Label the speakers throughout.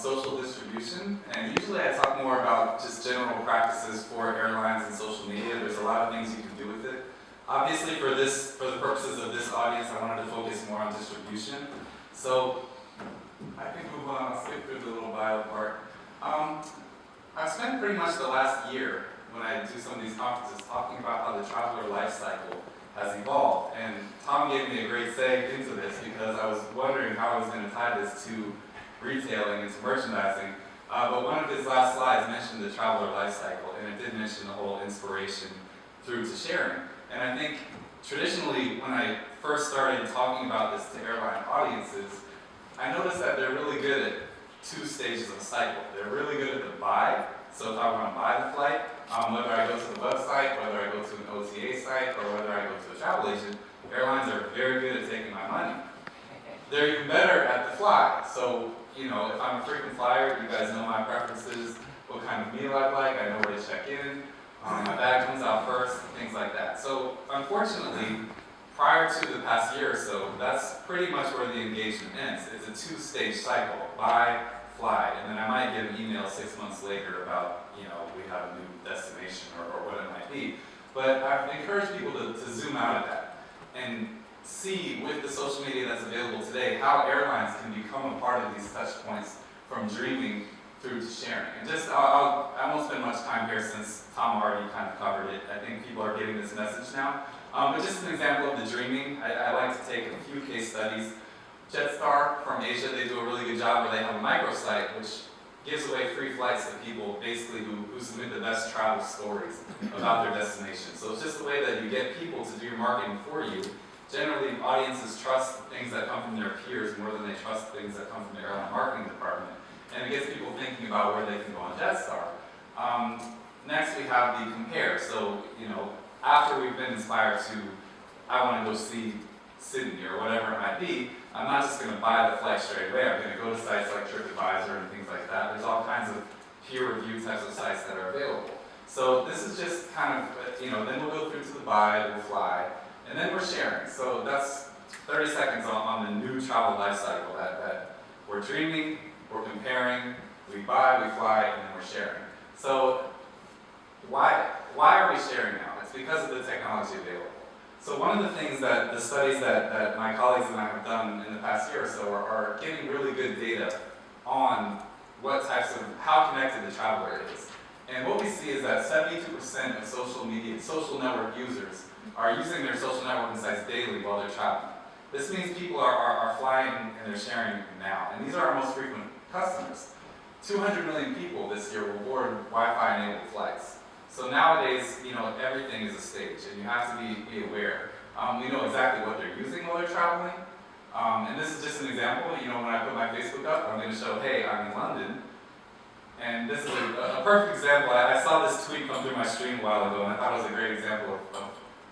Speaker 1: social distribution, and usually I talk more about just general practices for airlines and social media. There's a lot of things you can do with it. Obviously, for the purposes of this audience, I wanted to focus more on distribution. So I can move on. I'll skip through the little bio part. I've spent pretty much the last year when I do some of these conferences talking about how the traveler life cycle has evolved. And Tom gave me a great seg into this because I was wondering how I was going to tie this to retailing and to merchandising. But one of his last slides mentioned the traveler life cycle, and it did mention the whole inspiration through to sharing. And I think traditionally, when I first started talking about this to airline audiences, I noticed that they're really good at two stages of the cycle. They're really good at the buy. So if I want to buy the flight, whether I go to the website, whether I go to an OTA site, or whether I go to a travel agent, airlines are very good at taking my money. They're even better at the fly. So, you know, if I'm a frequent flyer, you guys know my preferences, what kind of meal I like, I know where to check in, my bag comes out first, things like that. So, unfortunately, prior to the past year or so, that's pretty much where the engagement ends. It's a two-stage cycle, buy, fly, and then I might get an email 6 months later about, you know, we have a new destination or what it might be. But I've encouraged people to zoom out of that and see with the social media that's available today how airlines can become a part of these touch points from dreaming through to sharing. And just, I won't spend much time here since Tom already kind of covered it. I think people are getting this message now. But just an example of the dreaming, I like to take a few case studies. Jetstar from Asia, they do a really good job where they have a microsite which gives away free flights to people basically who submit the best travel stories about their destination. So it's just a way that you get people to do your marketing for you. Generally, audiences trust things that come from their peers more than they trust things that come from the airline marketing department. And it gets people thinking about where they can go on Jetstar. Next, we have the compare. So, you know, after we've been inspired to, I want to go see Sydney or whatever it might be, I'm not just going to buy the flight straight away. I'm going to go to sites like TripAdvisor and things like that. There's all kinds of peer review types of sites that are available. So this is just kind of, you know, then we'll go through to the buy, we'll fly, and then we're sharing. So that's 30 seconds on the new travel life cycle that we're dreaming, we're comparing, we buy, we fly, and then we're sharing. So why are we sharing now? It's because of the technology available. So one of the things that the studies that my colleagues and I have done in the past year or so are getting really good data on what types of, how connected the traveler is. And what we see is that 72% of social media, social network users are using their social networking sites daily while they're traveling. This means people are flying and they're sharing now. And these are our most frequent customers. 200 million people this year will board Wi-Fi enabled flights. So nowadays, you know, everything is a stage, and you have to be aware. We know exactly what they're using while they're traveling. And this is just an example. You know, when I put my Facebook up, I'm going to show, hey, I'm in London. And this is a perfect example. I saw this tweet come through my stream a while ago, and I thought it was a great example of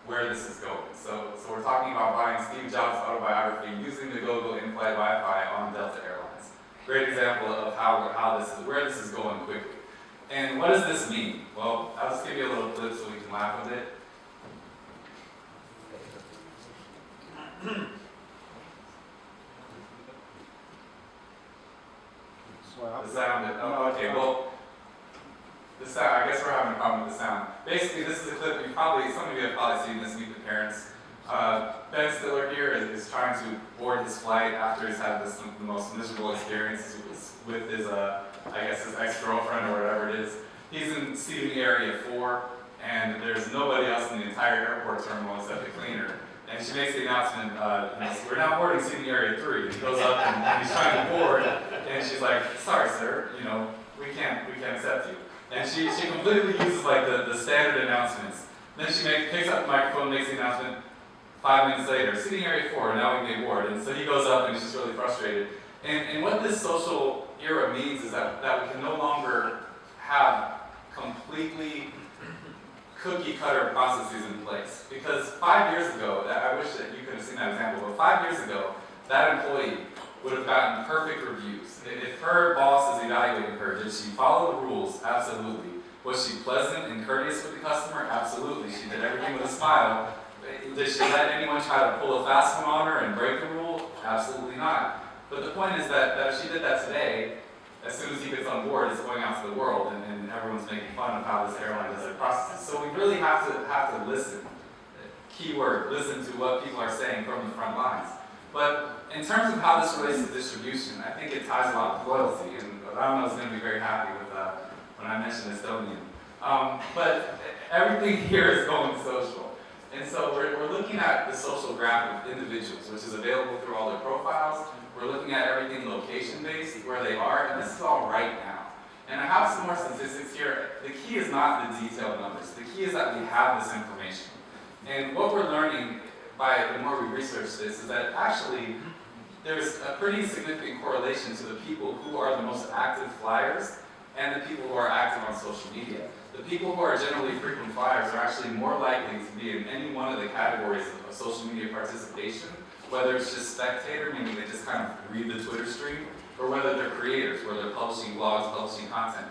Speaker 1: where this is going. So we're talking about buying Steve Jobs' autobiography using the GoGo in-flight Wi-Fi on Delta Airlines. Great example of where this is going quickly. And what does this mean? Well, I'll just give you a little clip so we can laugh a bit. The sound, oh, okay, well, the sound, I guess we're having a problem with the sound. Basically, this is a clip, some of you have probably seen this, Meet the Parents. Ben Stiller here is trying to board his flight after he's had the most miserable experience with his, I guess his ex-girlfriend or whatever it is. He's in seating area 4, and there's nobody else in the entire airport terminal except the cleaner. And she makes the announcement, we're now boarding seating area 3. He goes up and he's trying to board, and she's like, sorry sir, you know, we can't accept you. And she completely uses like the standard announcements. Then she picks up the microphone, makes the announcement 5 minutes later, seating area 4, now we can board. And so he goes up and he's just really frustrated. And what this social era means is that we can no longer have completely cookie-cutter processes in place. Because 5 years ago, I wish that you could have seen that example, but 5 years ago, that employee would have gotten perfect reviews. If her boss is evaluating her, did she follow the rules? Absolutely. Was she pleasant and courteous with the customer? Absolutely. She did everything with a smile. Did she let anyone try to pull a fast one on her and break the rule? Absolutely not. But the point is that if she did that today, as soon as he gets on board, it's going out to the world, and everyone's making fun of how this airline does their processes. So we really have to listen. Keyword, listen to what people are saying from the front lines. But in terms of how this relates to distribution, I think it ties a lot with loyalty, and Rama is going to be very happy with when I mentioned Estonian. But everything here is going social. And so we're looking at the social graph of individuals, which is available through all their profiles. We're looking at everything location-based, where they are, and this is all right now. And I have some more statistics here. The key is not the detailed numbers. The key is that we have this information. And what we're learning the more we research this is that actually there's a pretty significant correlation to the people who are the most active flyers and the people who are active on social media. The people who are generally frequent flyers are actually more likely to be in any one of the categories of social media participation, whether it's just spectator, meaning they just kind of read the Twitter stream, or whether they're creators, where they're publishing blogs, publishing content.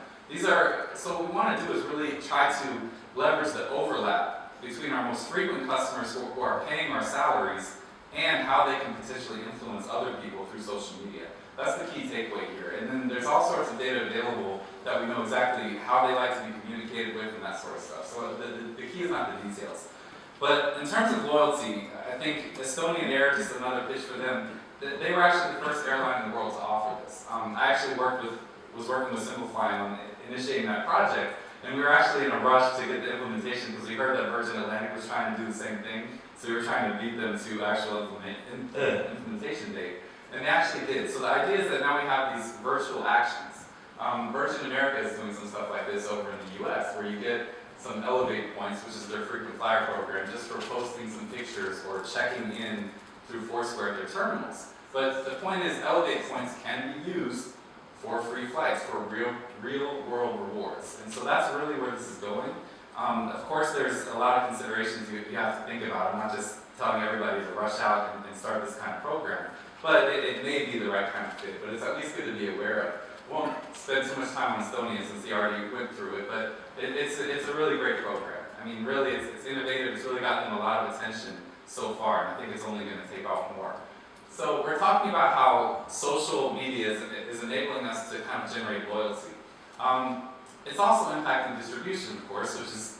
Speaker 1: So what we want to do is really try to leverage the overlap between our most frequent customers who are paying our salaries and how they can potentially influence other people through social media. That's the key takeaway here. And then there's all sorts of data available that we know exactly how they like to be communicated with and that sort of stuff. So the key is not the details. But in terms of loyalty, I think Estonian Air, just another pitch for them, they were actually the first airline in the world to offer this. I actually was working with Simplify on initiating that project, and we were actually in a rush to get the implementation because we heard that Virgin Atlantic was trying to do the same thing, so we were trying to beat them to actual implementation date. And they actually did. So the idea is that now we have these virtual actions. Virgin America is doing some stuff like this over in the US, where you get some Elevate points, which is their frequent flyer program, just for posting some pictures or checking in through Foursquare at their terminals. But the point is, Elevate points can be used for free flights, for real world rewards. And so that's really where this is going. Of course, there's a lot of considerations you have to think about. I'm not just telling everybody to rush out and start this kind of program. But it may be the right kind of fit, but it's at least good to be aware of. Won't spend too much time on Estonia since he already went through it, but it's a really great program. I mean, really, it's innovative. It's really gotten a lot of attention so far, and I think it's only going to take off more. So we're talking about how social media is enabling us to kind of generate loyalty. It's also impacting distribution, of course, which is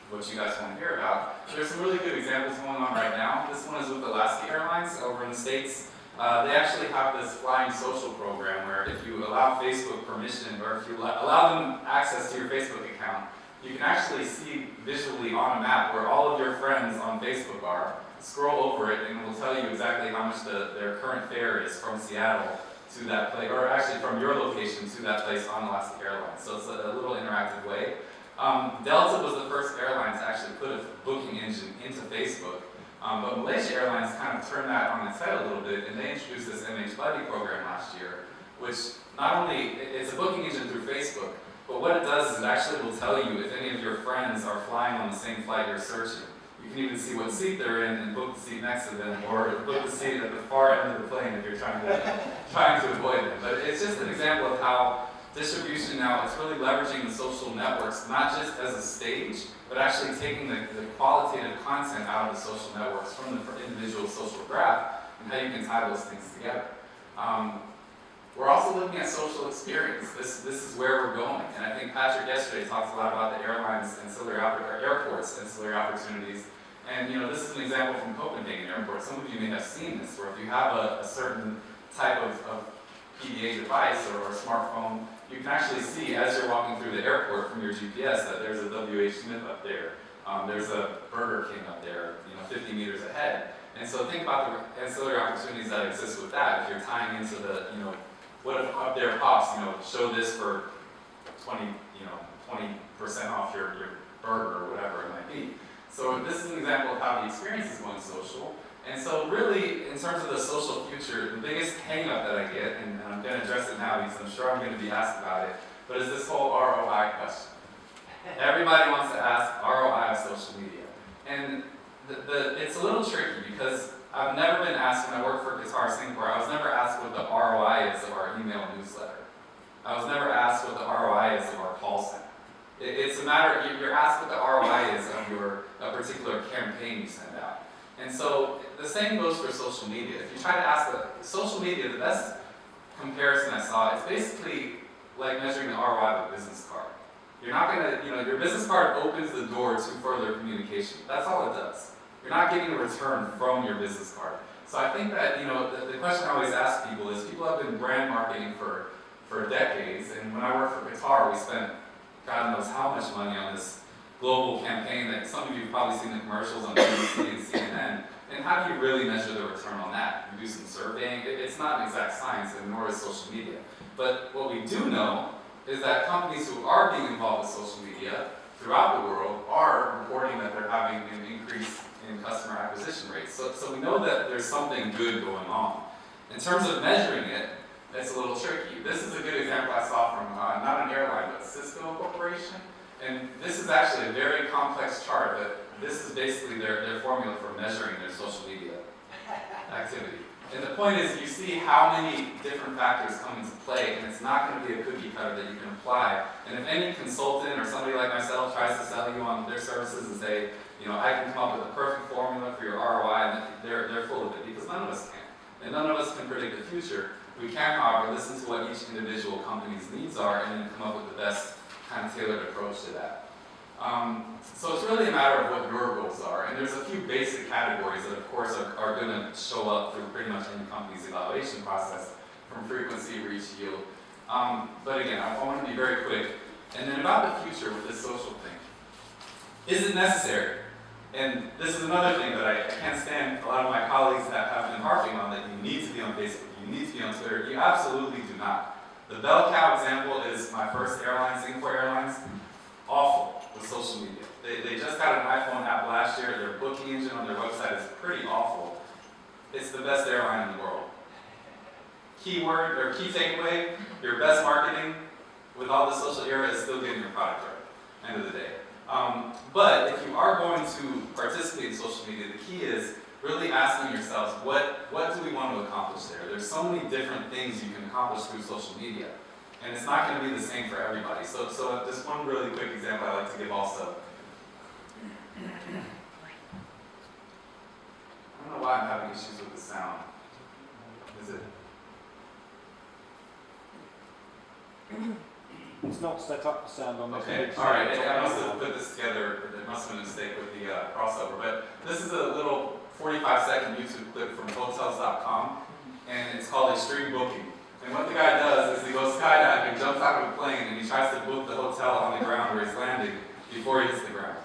Speaker 1: what you guys want to hear about. There's some really good examples going on right now. This one is with Alaska Airlines over in the States. They actually have this Flying Social program where if you allow Facebook permission, or if you allow them access to your Facebook account, you can actually see visually on a map where all of your friends on Facebook are. Scroll over it and it will tell you exactly how much their current fare is from Seattle to that place, or actually from your location to that place on Alaska Airlines. So it's a little interactive way. Delta was the first airline to actually put a booking engine into Facebook. But Malaysia Airlines kind of turned that on its head a little bit, and they introduced this MH Buddy program last year, which not only, it's a booking engine through Facebook, but what it does is it actually will tell you if any of your friends are flying on the same flight you're searching. You can even see what seat they're in and book the seat next to them, or book the seat at the far end of the plane if you're trying to avoid them. But it's just an example of how distribution now is really leveraging the social networks, not just as a stage, but actually taking the qualitative content out of the social networks from the individual social graph and how you can tie those things together. We're also looking at social experience. This is where we're going. And I think Patrick yesterday talked a lot about the airlines, airports, ancillary opportunities. And this is an example from Copenhagen Airport. Some of you may have seen this, where if you have a certain type of PDA device or smartphone, you can actually see as you're walking through the airport from your GPS that there's a W.H. Smith up there. There's a Burger King up there, 50 meters ahead. And so think about the ancillary opportunities that exist with that. If you're tying into the, what if up there pops, show this for 20% off your burger or whatever it might be. So this is an example of how the experience is going social. And so really, in terms of the social future, the biggest hang-up that I get, and I'm going to address it now because I'm sure I'm going to be asked about it, but is this whole ROI question. Everybody wants to ask ROI of social media. And it's a little tricky because I've never been asked, when I worked for Qatar Singapore, I was never asked what the ROI is of our email newsletter. I was never asked what the ROI is of our call center. It's a matter, you're asked what the ROI is of a particular campaign you send out. And so the same goes for social media. If you try to ask social media, the best comparison I saw, it's basically like measuring the ROI of a business card. You're not gonna, your business card opens the door to further communication. That's all it does. You're not getting a return from your business card. So I think that, the question I always ask people is, people have been brand marketing for decades, and when I worked for Qatar, we spent God knows how much money on this global campaign that some of you have probably seen the commercials on BBC and CNN. And how do you really measure the return on that? You do some surveying. It's not an exact science, and nor is social media. But what we do know is that companies who are being involved with social media throughout the world are reporting that they're having an increase in customer acquisition rates. So we know that there's something good going on. In terms of measuring it, it's a little tricky. This is a good example I saw from not an airline, but Cisco Corporation. And this is actually a very complex chart, but this is basically their formula for measuring their social media activity. And the point is, you see how many different factors come into play, and it's not going to be a cookie cutter that you can apply. And if any consultant or somebody like myself tries to sell you on their services and say, I can come up with a perfect formula for your ROI, and they're full of it, because none of us can. And none of us can predict the future. We can, however, listen to what each individual company's needs are and then come up with the best kind of tailored approach to that. So it's really a matter of what your goals are, and there's a few basic categories that, of course, are going to show up through pretty much any company's evaluation process, from frequency, reach, yield. But again, I want to be very quick. And then about the future with this social thing. Is it necessary? And this is another thing that I can't stand. A lot of my colleagues have been harping on, that you need to be on Facebook, you need to be on Twitter. You absolutely do not. The bell cow example is my first airline, Singapore Airlines. Awful with social media. They just got an iPhone app last year. Their booking engine on their website is pretty awful. It's the best airline in the world. Keyword or key takeaway, your best marketing with all the social era is still getting your product right, end of the day. But if you are going to participate in social media, the key is really asking yourselves, what do we want to accomplish there? There's so many different things you can accomplish through social media. And it's not going to be the same for everybody. So just one really quick example I like to give also. I don't know why I'm having issues with the sound. Is it?
Speaker 2: It's not set up for sound on this.
Speaker 1: Okay, alright, I must have put this together. There must have been a mistake with the crossover. But this is a little 45-second YouTube clip from Hotels.com, and it's called Extreme Booking. And what the guy does is he goes skydiving, jumps out of a plane, and he tries to book the hotel on the ground where he's landing before he hits the ground.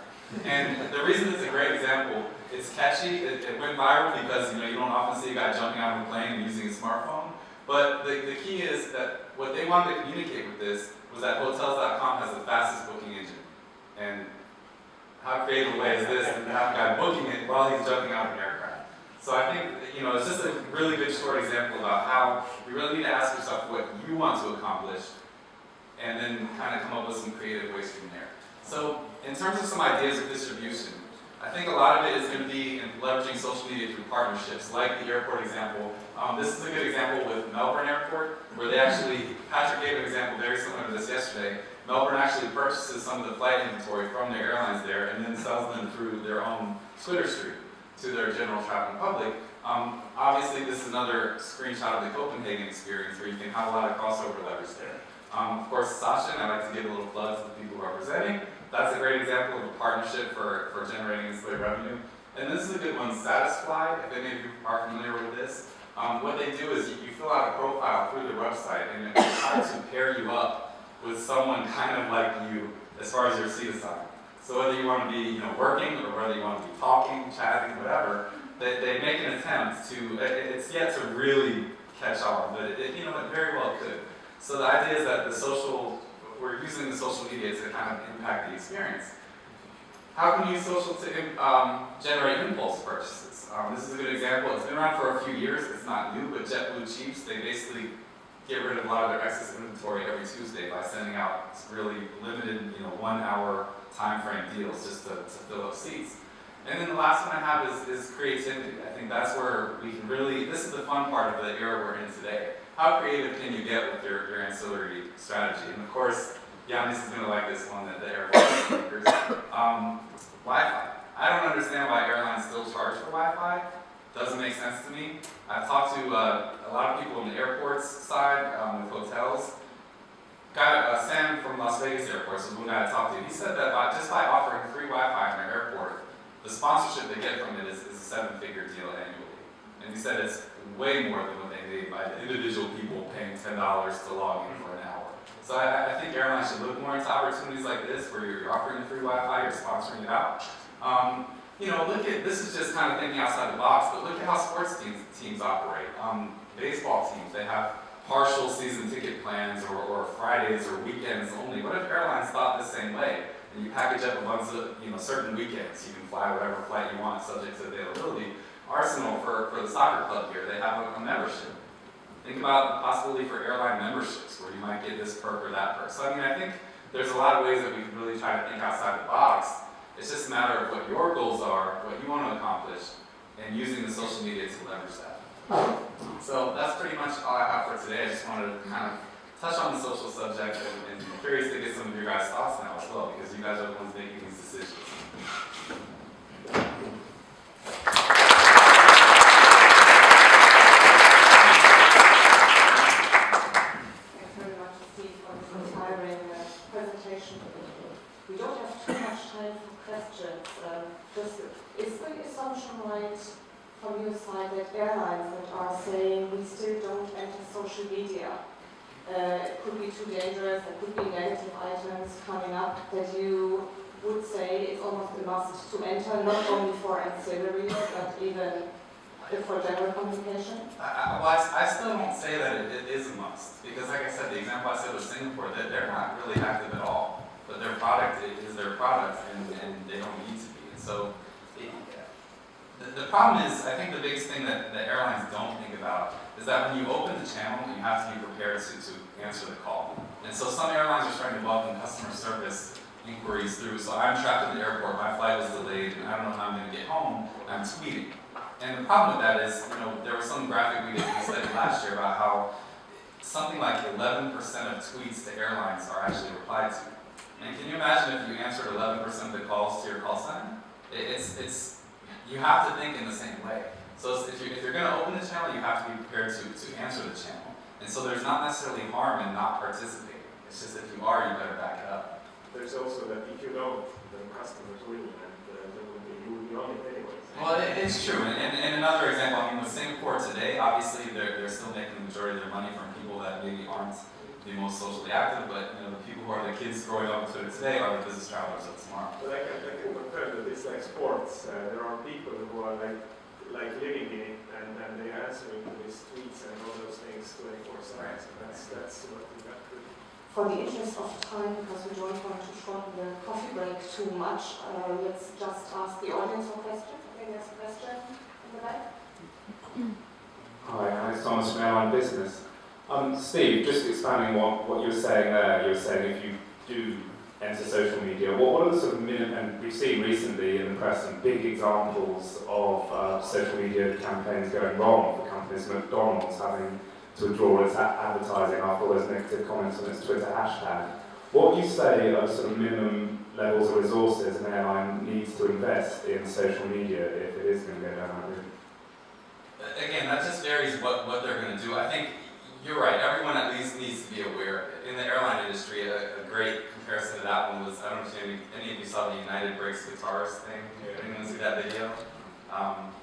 Speaker 1: And the reason it's a great example, it's catchy, it went viral because you don't often see a guy jumping out of a plane and using a smartphone. But the key is that what they wanted to communicate with this was that Hotels.com has the fastest booking engine. And how creative a way is this to have a guy booking it while he's jumping out of an aircraft? So I think, it's just a really good short example about how you really need to ask yourself what you want to accomplish, and then kind of come up with some creative ways from there. So in terms of some ideas of distribution, I think a lot of it is going to be in leveraging social media through partnerships, like the airport example. This is a good example with Melbourne Airport, where they actually, Patrick gave an example very similar to this yesterday. Melbourne actually purchases some of the flight inventory from their airlines there and then sells them through their own Twitter stream to their general traveling public. Obviously, this is another screenshot of the Copenhagen experience where you can have a lot of crossover leverage there. Of course, Sachin, I like to give a little plug to the people representing. That's a great example of a partnership for generating ancillary revenue. And this is a good one, Satisfly, if any of you are familiar with this. What they do is you fill out a profile through their website, and it tries to pair you up with someone kind of like you as far as your seat assignment. So whether you want to be working, or whether you want to be talking, chatting, whatever, they make an attempt to, it's yet to really catch on, but it very well could. So the idea is that we're using the social media to kind of impact the experience. How can you use social to generate impulse purchases? This is a good example. It's been around for a few years. It's not new, but JetBlue Cheaps, they basically get rid of a lot of their excess inventory every Tuesday by sending out really limited, 1 hour time frame deals just to fill up seats. And then the last one I have is creativity. I think that's where we can really, this is the fun part of the era we're in today. How creative can you get with your ancillary strategy? And of course, Yannis is going to like this one, that the airline speakers. Wi-Fi. I don't understand why airlines still charge for Wi-Fi. Doesn't make sense to me. I've talked to a lot of people on the airports side with hotels. Sam from Las Vegas Airport, so the guy I talked to, he said that just by offering free Wi-Fi in their airport, the sponsorship they get from it is a 7-figure deal annually. And he said it's way more than what they made by the individual people paying $10 to log in for an hour. So I think airlines should look more into opportunities like this, where you're offering free Wi-Fi, you're sponsoring it out. This is just kind of thinking outside the box, but look at how sports teams operate. Baseball teams, they have partial season ticket plans or Fridays or weekends only. What if airlines thought the same way? And you package up a bunch of certain weekends. You can fly whatever flight you want subject to availability. Arsenal, for the soccer club here, they have a membership. Think about the possibility for airline memberships where you might get this perk or that perk. So I think there's a lot of ways that we can really try to think outside the box. It's just a matter of what your goals are, what you want to accomplish, and using the social media to leverage that. So that's pretty much all I have for today. I just wanted to kind of touch on the social subject and curious to get some of your guys' thoughts now as well, because you guys are the ones making these decisions.
Speaker 3: We don't have too much time for questions. Is the assumption right from your side that airlines that are saying we still don't enter social media, it could be too dangerous, there could be negative items coming up, that you would say it's almost a must to enter, not only for ancillaries, but even for general communication?
Speaker 1: I still don't say that it is a must, because like I said, the example I said was Singapore, that they're not really active at all. But their product is their product, and they don't need to be. And so the problem is, I think the biggest thing that the airlines don't think about is that when you open the channel, you have to be prepared to answer the call. And so some airlines are starting to welcome customer service inquiries through. So I'm trapped at the airport, my flight was delayed, and I don't know how I'm going to get home, and I'm tweeting. And the problem with that is, there was some graphic we studied last year about how something like 11% of tweets to airlines are actually replied to. And can you imagine if you answered 11% of the calls to your call center? You have to think in the same way. So if you're going to open the channel, you have to be prepared to answer the channel. And so there's not necessarily harm in not participating. It's just if you are, you better back it up.
Speaker 4: There's also that if you don't, then customers will, and you will be on it anyways.
Speaker 1: Well, it's true. And another example, with Singapore today, obviously they're still making the majority of their money from people that maybe aren't the most socially active, but the people who are the kids growing up with it today are the business travelers of tomorrow.
Speaker 4: But I can confirm that it's like sports. There are people who are like living in it, and they are answering to these tweets and all those things 24/7.
Speaker 1: Right.
Speaker 4: So that's what we got to do.
Speaker 3: For the interest of time, because we don't want to shorten the coffee break too much, let's just ask the audience for questions. Okay, there's a question in the back.
Speaker 5: Hi, Alex Thomas from Airline Business. Steve, just expanding what you were saying there, you were saying if you do enter social media, what are the sort of and we've seen recently in the press some big examples of social media campaigns going wrong for companies, McDonald's having to withdraw its advertising after all those negative comments on its Twitter hashtag. What would you say are sort of minimum levels of resources an airline needs to invest in social media if it is going to go down that route?
Speaker 1: Again, that just varies what they're going to do. I think you're right, everyone at least needs to be aware of it. In the airline industry, a great comparison to that one was, I don't know if any of you saw the United Breaks Guitars thing. Anyone see that video?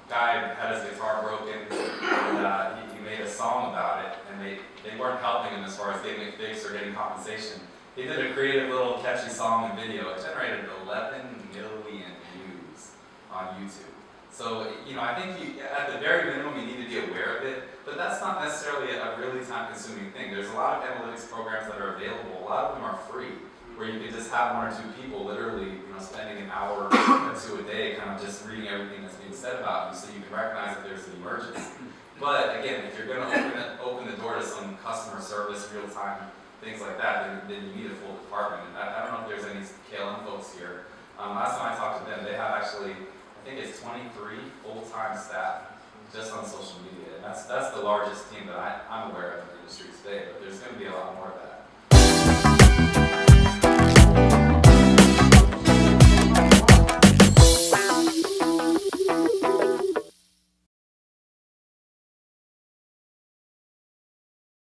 Speaker 1: Guy had his guitar broken, and he made a song about it, and they weren't helping him as far as getting it fixed or getting compensation. He did a creative little catchy song and video. It generated 11 million views on YouTube. So, I think at the very minimum, you need to be aware of it, but that's not necessarily a really time-consuming thing. There's a lot of analytics programs that are available. A lot of them are free, where you can just have one or two people literally, spending an hour or two a day kind of just reading everything that's being said about you so you can recognize that there's an emergency. But again, if you're going to open the door to some customer service, real-time, things like that, then you need a full department. And I don't know if there's any KLM folks here. Last time I talked to them, they have actually, I think it's 23 full-time staff just on social media. And that's the largest team that I'm aware of in the industry today, but there's going to be a lot more of that.